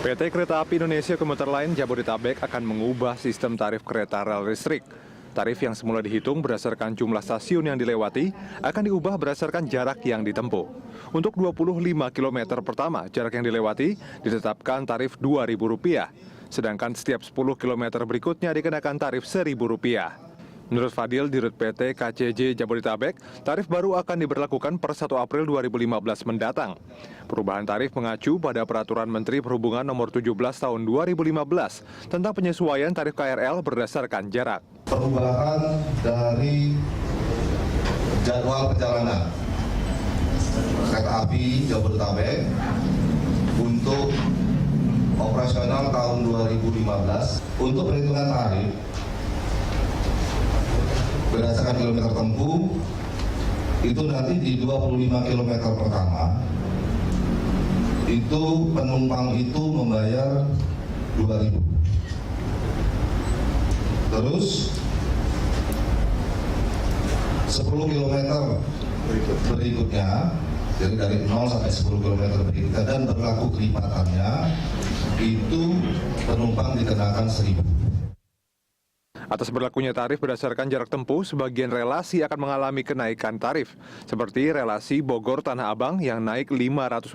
PT Kereta Api Indonesia Komuter Lain Jabodetabek akan mengubah sistem tarif kereta rel listrik. Tarif yang semula dihitung berdasarkan jumlah stasiun yang dilewati akan diubah berdasarkan jarak yang ditempuh. Untuk 25 km pertama jarak yang dilewati ditetapkan tarif Rp2.000, sedangkan setiap 10 km berikutnya dikenakan tarif Rp1.000. Menurut Fadil, Dirut PT KCJ Jabodetabek, tarif baru akan diberlakukan per 1 April 2015 mendatang. Perubahan tarif mengacu pada Peraturan Menteri Perhubungan Nomor 17 Tahun 2015 tentang penyesuaian tarif KRL berdasarkan jarak. Perubahan dari jadwal perjalanan kereta api Jabodetabek untuk operasional tahun 2015 untuk perhitungan tarif berdasarkan kilometer tempuh itu nanti di 25 km pertama itu penumpang itu membayar 2.000. Terus 10 km berikutnya, jadi dari 0 sampai 10 km berikutnya dan berlaku kelipatannya itu penumpang dikenakan 1.000. Atas berlakunya tarif berdasarkan jarak tempuh, sebagian relasi akan mengalami kenaikan tarif, seperti relasi Bogor-Tanah Abang yang naik Rp500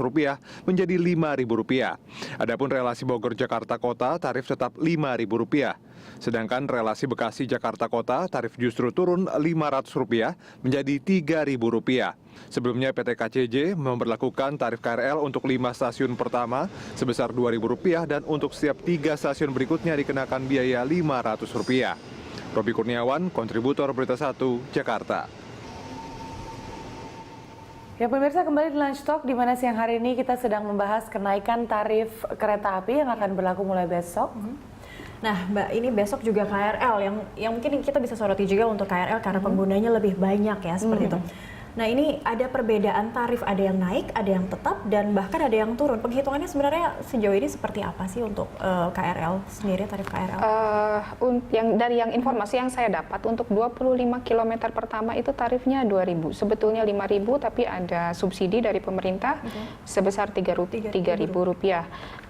menjadi Rp5.000. Adapun relasi Bogor-Jakarta Kota, tarif tetap Rp5.000. Sedangkan relasi Bekasi-Jakarta Kota, tarif justru turun Rp500 menjadi Rp3.000. Sebelumnya PT KCJ memberlakukan tarif KRL untuk 5 stasiun pertama sebesar Rp2.000 dan untuk setiap 3 stasiun berikutnya dikenakan biaya Rp500. Robi Kurniawan, kontributor Berita 1, Jakarta. Ya pemirsa, kembali di Lunch Talk di mana siang hari ini kita sedang membahas kenaikan tarif kereta api yang akan berlaku mulai besok. Nah Mbak, ini besok juga KRL yang mungkin kita bisa soroti juga untuk KRL karena penggunanya lebih banyak ya seperti itu. Nah ini ada perbedaan tarif, ada yang naik, ada yang tetap, dan bahkan ada yang turun. Penghitungannya sebenarnya sejauh ini seperti apa sih untuk KRL sendiri, tarif KRL? Dari informasi yang saya dapat, untuk 25 km pertama itu tarifnya Rp2.000. Sebetulnya Rp5.000, tapi ada subsidi dari pemerintah sebesar Rp3.000.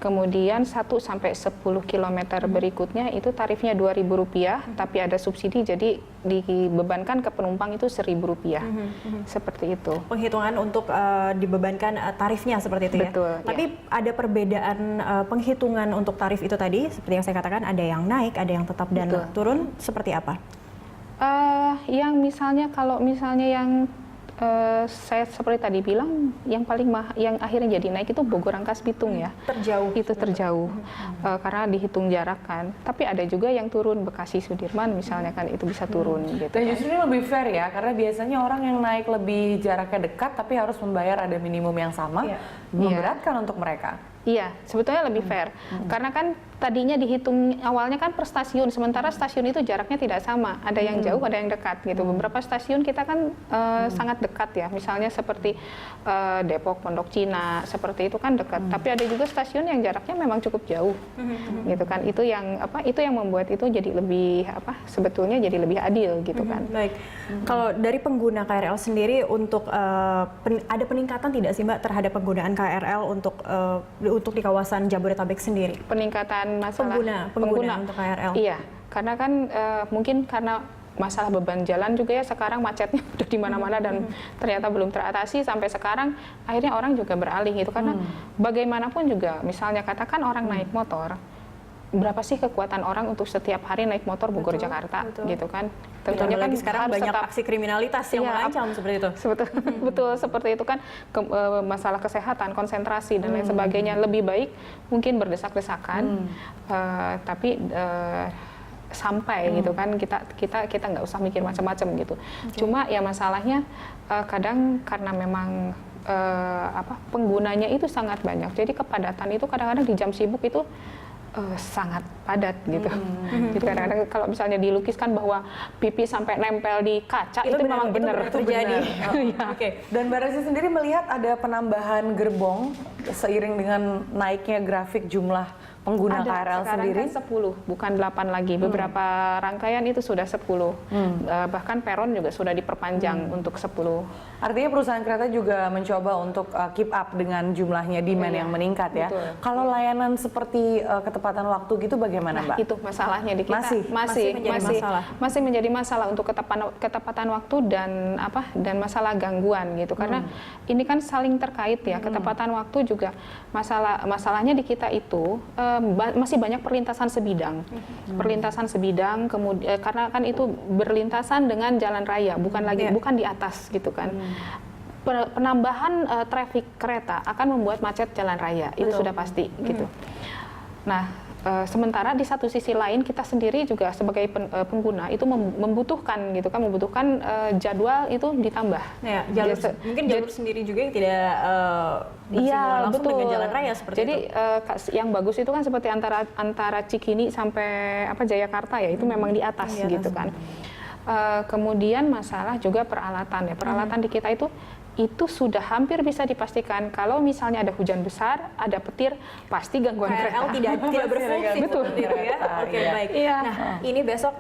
Kemudian 1 sampai 10 km berikutnya itu tarifnya Rp2.000, tapi ada subsidi, jadi dibebankan ke penumpang itu Rp1.000. Seperti itu. Penghitungan untuk dibebankan tarifnya seperti itu ya. Betul. Tapi ada perbedaan penghitungan untuk tarif itu tadi, seperti yang saya katakan, ada yang naik, ada yang tetap dan turun. Seperti apa? Yang misalnya kalau misalnya yang saya seperti tadi bilang, yang paling yang akhirnya jadi naik itu Bogor Rangkas Bitung ya. Terjauh. Itu terjauh karena dihitung jarak kan. Tapi ada juga yang turun Bekasi Sudirman misalnya kan, itu bisa turun gitu. Dan justru ini lebih fair ya, karena biasanya orang yang naik lebih jaraknya dekat tapi harus membayar ada minimum yang sama, memberatkan untuk mereka. Iya, sebetulnya lebih fair. Karena kan tadinya dihitung awalnya kan per stasiun, sementara stasiun itu jaraknya tidak sama. Ada yang jauh, ada yang dekat gitu. Beberapa stasiun kita kan sangat dekat ya. Misalnya seperti Depok, Pondok Cina, seperti itu kan dekat. Tapi ada juga stasiun yang jaraknya memang cukup jauh. Gitu kan. Itu yang membuat itu jadi lebih sebetulnya jadi lebih adil gitu kan. Baik. Kalau dari pengguna KRL sendiri untuk ada peningkatan tidak sih Mbak terhadap penggunaan KRL untuk di kawasan Jabodetabek sendiri? Peningkatan masalah pengguna untuk KRL. Iya, karena kan mungkin karena masalah beban jalan juga ya, sekarang macetnya udah di mana-mana dan ternyata belum teratasi sampai sekarang, akhirnya orang juga beralih gitu. Karena bagaimanapun juga, misalnya katakan orang naik motor, berapa sih kekuatan orang untuk setiap hari naik motor Bogor Jakarta gitu kan. Tentunya kan sekarang banyak aksi kriminalitas yang mengancam seperti itu. Betul seperti itu kan, masalah kesehatan, konsentrasi dan lain sebagainya. Lebih baik mungkin berdesak-desakan tapi sampai gitu kan, kita nggak usah mikir macam-macam gitu. Cuma ya masalahnya kadang karena memang penggunanya itu sangat banyak, jadi kepadatan itu kadang-kadang di jam sibuk itu sangat padat gitu. Jadi kadang-kadang kalau misalnya dilukiskan bahwa pipi sampai nempel di kaca, itu memang benar terjadi. Oke. Dan Mbak Resi sendiri melihat ada penambahan gerbong seiring dengan naiknya grafik jumlah pengguna KRL sendiri? Kan 10, bukan 8 lagi. Beberapa rangkaian itu sudah 10. Bahkan peron juga sudah diperpanjang untuk 10. Artinya perusahaan kereta juga mencoba untuk keep up dengan jumlahnya demand yang meningkat ya. Betul. Kalau layanan seperti ketepatan waktu gitu bagaimana, Mbak? Itu masalahnya di kita Masih menjadi masalah untuk ketepatan waktu dan masalah gangguan gitu. Karena ini kan saling terkait ya. Ketepatan waktu juga masalahnya di kita itu masih banyak perlintasan sebidang. Perlintasan sebidang kemudian karena kan itu berlintasan dengan jalan raya, bukan di atas gitu kan. Penambahan traffic kereta akan membuat macet jalan raya, itu sudah pasti gitu. Nah, sementara di satu sisi lain kita sendiri juga sebagai pengguna itu membutuhkan gitu kan, jadwal itu ditambah. Ya, mungkin jalur sendiri juga yang tidak langsung dengan jalan raya seperti Jadi, itu. Yang bagus itu kan seperti antara Cikini sampai Jayakarta ya, itu memang di atas gitu kan. Kemudian masalah juga peralatan ya. Peralatan di kita itu sudah hampir bisa dipastikan kalau misalnya ada hujan besar, ada petir, pasti gangguan KRL kereta. tidak berfungsi. Betul. Seperti itu ya. Oke, baik. Iya. Nah, ini besok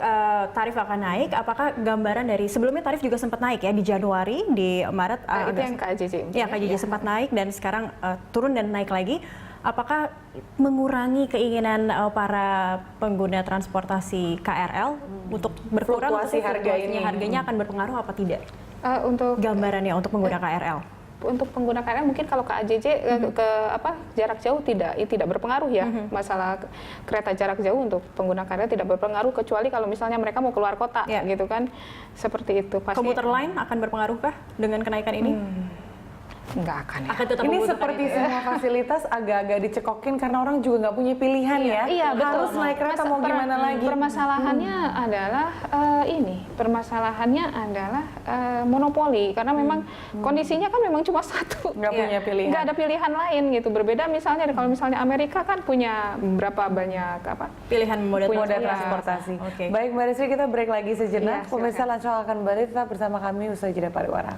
tarif akan naik. Apakah gambaran dari sebelumnya tarif juga sempat naik ya di Januari, di Maret? Itu yang KJJ. Ya, KJJ sempat naik dan sekarang turun dan naik lagi. Apakah mengurangi keinginan para pengguna transportasi KRL untuk berkurang Fluktuasi harga ini? Harganya akan berpengaruh apa tidak? Untuk Gambarannya untuk pengguna KRL. Untuk pengguna KRL mungkin kalau KAJJ jarak jauh tidak berpengaruh ya. Masalah kereta jarak jauh untuk pengguna KRL tidak berpengaruh kecuali kalau misalnya mereka mau keluar kota gitu kan. Seperti itu pasti. Komuter lain akan berpengaruhkah dengan kenaikan ini? Nggak akan ya. Akan tetap Ini membutuhkan seperti itu ya? semua fasilitas agak-agak dicekokin karena orang juga nggak punya pilihan ya. Iya, betul. Harus naik kereta mau gimana lagi. Permasalahannya adalah monopoli karena memang kondisinya kan memang cuma satu. Nggak punya pilihan. Nggak ada pilihan lain gitu. Berbeda misalnya kalau misalnya Amerika kan punya berapa banyak Pilihan moda transportasi. Oke. Baik Mbak Rizky, kita break lagi sejenak. Iya, Pemirsa Lancong akan kembali tetap bersama kami usai jeda pariwara.